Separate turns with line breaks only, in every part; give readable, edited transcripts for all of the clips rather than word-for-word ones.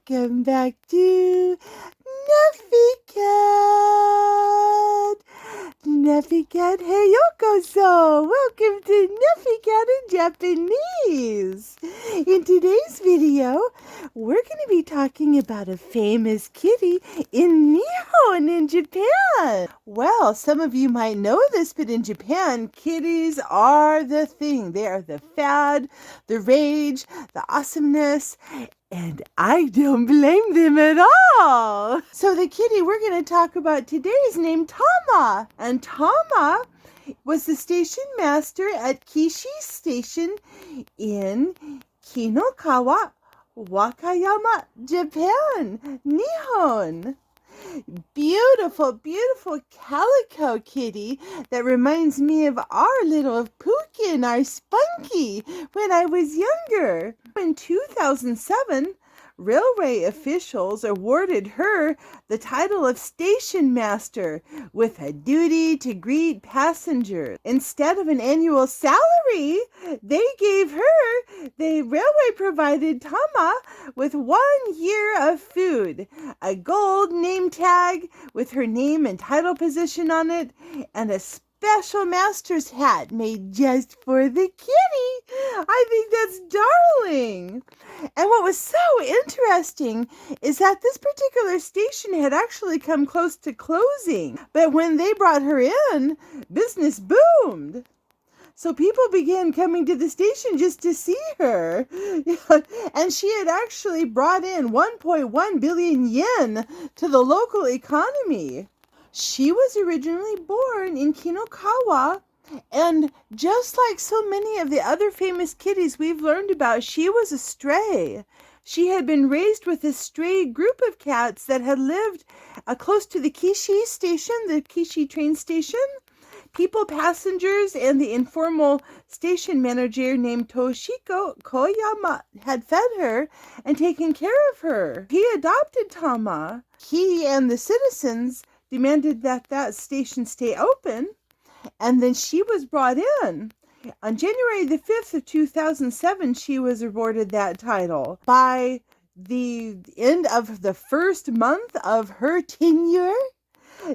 Welcome back to Nuffy Cat. Nuffy Cat Heyokoso. Welcome to Nuffy Cat in Japanese. In today's video, we're going to be talking about a famous kitty in Nihon in Japan. Well, some of you might know this, but in Japan, kitties are the thing. They are the fad, the rage, the awesomeness, and I don't blame them at all. So the kitty we're going to talk about today is named Tama. And Tama was the station master at Kishi Station in Kinokawa, Wakayama, Japan, Nihon. Beautiful, beautiful calico kitty that reminds me of our little Pukin, our Spunky, when I was younger. In 2007, railway officials awarded her the title of station master with a duty to greet passengers. Instead of an annual salary, the railway provided Tama with 1 year of food, a gold name tag with her name and title position on it, and a special master's hat made just for the kitty. I think that's darling. And what was so interesting is that this particular station had actually come close to closing. But when they brought her in, business boomed. So people began coming to the station just to see her. And she had actually brought in 1.1 billion yen to the local economy. She was originally born in Kinokawa, and just like so many of the other famous kitties we've learned about, she was a stray. She had been raised with a stray group of cats that had lived close to the Kishi station, the Kishi train station. People, passengers, and the informal station manager named Toshiko Koyama had fed her and taken care of her. He adopted Tama. He and the citizens demanded that station stay open, and then she was brought in. On January the 5th of 2007, she was awarded that title. By the end of the first month of her tenure,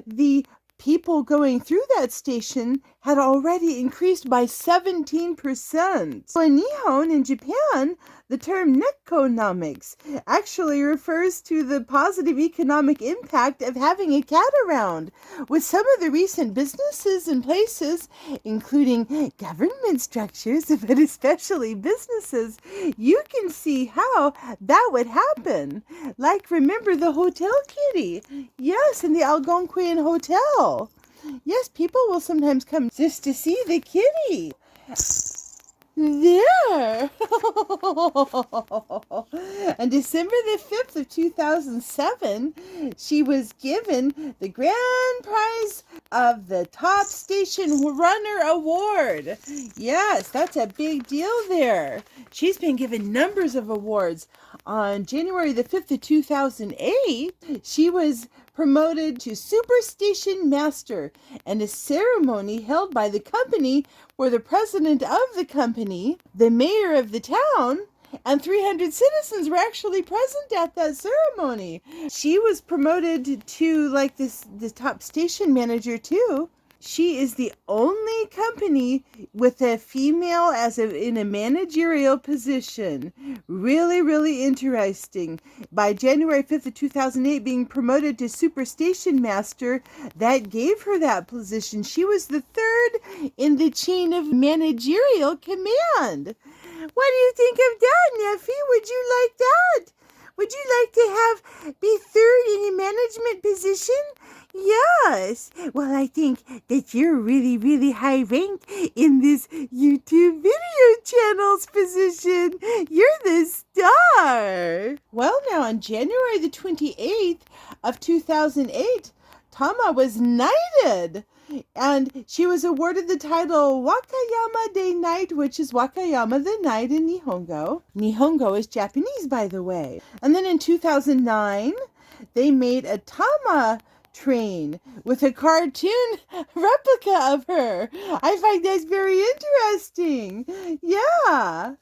the people going through that station had already increased by 17%. So in Nihon, in Japan, the term nekonomics actually refers to the positive economic impact of having a cat around. With some of the recent businesses and places, including government structures, but especially businesses, you can see how that would happen. Like, remember the hotel kitty? Yes, in the Algonquin Hotel. Yes, people will sometimes come just to see the kitty. There! On December the 5th of 2007, she was given the grand prize of the Top Station Runner Award. Yes, that's a big deal there. She's been given numbers of awards. On January the 5th of 2008, she was promoted to Super Station Master, and a ceremony held by the company where the president of the company, the mayor of the town, and 300 citizens were actually present at that ceremony. She was promoted to the top station manager too. She is the only company with a female in a managerial position. Really, really interesting. By January 5th of 2008, being promoted to Super Station Master, that gave her that position. She was the third in the chain of managerial command. What do you think of that, Neffy? Would you like that? Would you like to be third in a management position? Yes. Well, I think that you're really, really high ranked in this YouTube video channel's position. You're the star. Well, now on January the 28th of 2008, Tama was knighted. And she was awarded the title Wakayama de Knight, which is Wakayama the Knight in Nihongo. Nihongo is Japanese, by the way. And then in 2009, they made a Tama train with a cartoon replica of her. I find that's very interesting. Yeah.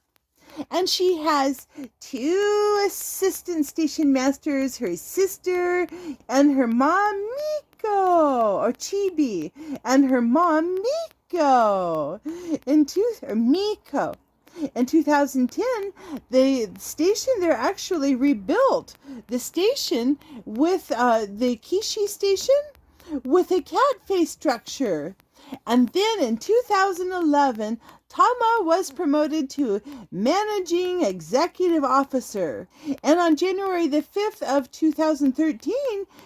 And she has 2 assistant station masters, her sister and her mom, Miko, or Chibi, and her mom, Miko. Miko. In 2010, the station, they're actually rebuilt the station with the Kishi station with a cat face structure. And then in 2011, Tama was promoted to managing executive officer. And on January the 5th of 2013,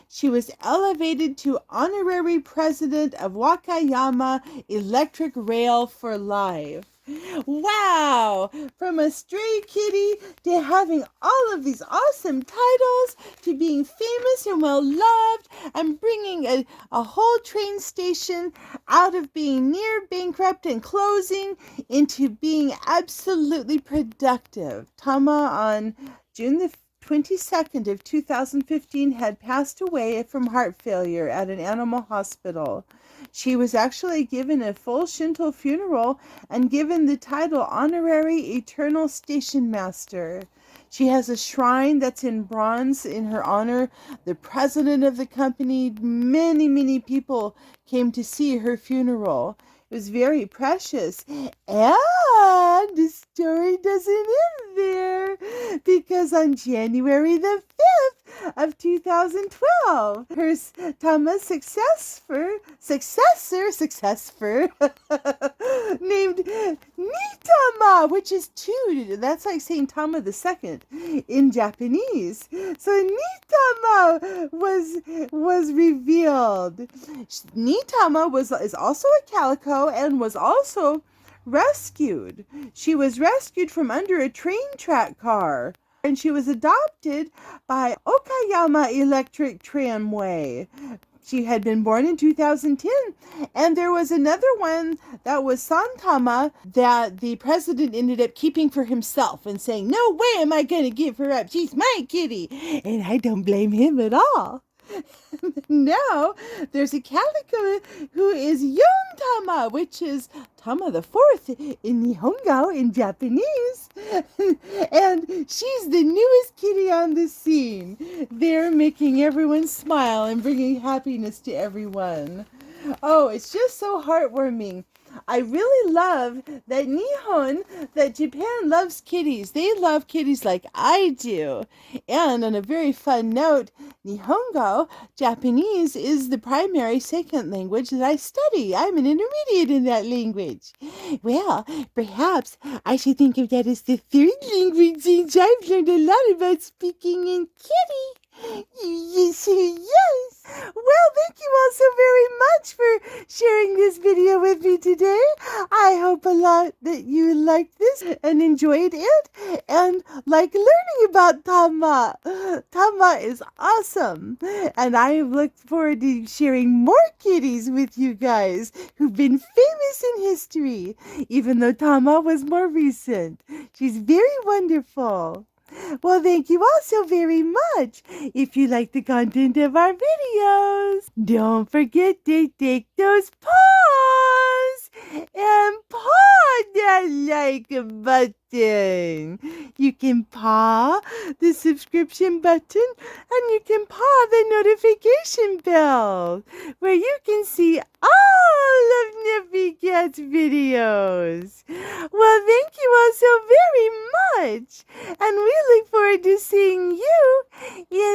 she was elevated to honorary president of Wakayama Electric Rail for Life. Wow! From a stray kitty to having all of these awesome titles to being famous and well loved and bringing a whole train station out of being near bankrupt and closing into being absolutely productive. Tama on June the 22nd of 2015 had passed away from heart failure at an animal hospital. She was actually given a full Shinto funeral and given the title Honorary Eternal Station Master. She has a shrine that's in bronze in her honor. The president of the company, many people came to see her funeral. It was very precious. And the story doesn't end there, because on January the 5th of 2012, her Tama's successor named Nitama, which is 2. That's like saying Tama the second in Japanese. So Nitama was revealed. Nitama is also a calico and was also rescued. She was rescued from under a train track car, and she was adopted by Okayama Electric Tramway. She had been born in 2010, and there was another one that was Santama that the president ended up keeping for himself and saying, "No way am I going to give her up. She's my kitty." And I don't blame him at all. Now there's a calico who is young Tama, which is Tama the 4th in Nihongo in Japanese. And she's the newest kitty on the scene. They're making everyone smile and bringing happiness to everyone. Oh, it's just so heartwarming. I really love that Japan loves kitties. They love kitties like I do. And on a very fun note, Nihongo, Japanese, is the primary second language that I study. I'm an intermediate in that language. Well, perhaps I should think of that as the 3rd language, since I've learned a lot about speaking in kitty. Yes. Well, thank you all so very much for sharing this video with me today. I hope a lot that you liked this and enjoyed it and like learning about Tama. Tama is awesome. And I look forward to sharing more kitties with you guys who've been famous in history, even though Tama was more recent. She's very wonderful. Well, thank you all so very much. If you like the content of our videos, don't forget to take those paws and paw that like button. You can paw the subscription button and you can paw the notification bell where you can see all of Nippy Cat's videos. Well, thank you all so very much. And we look forward to seeing you in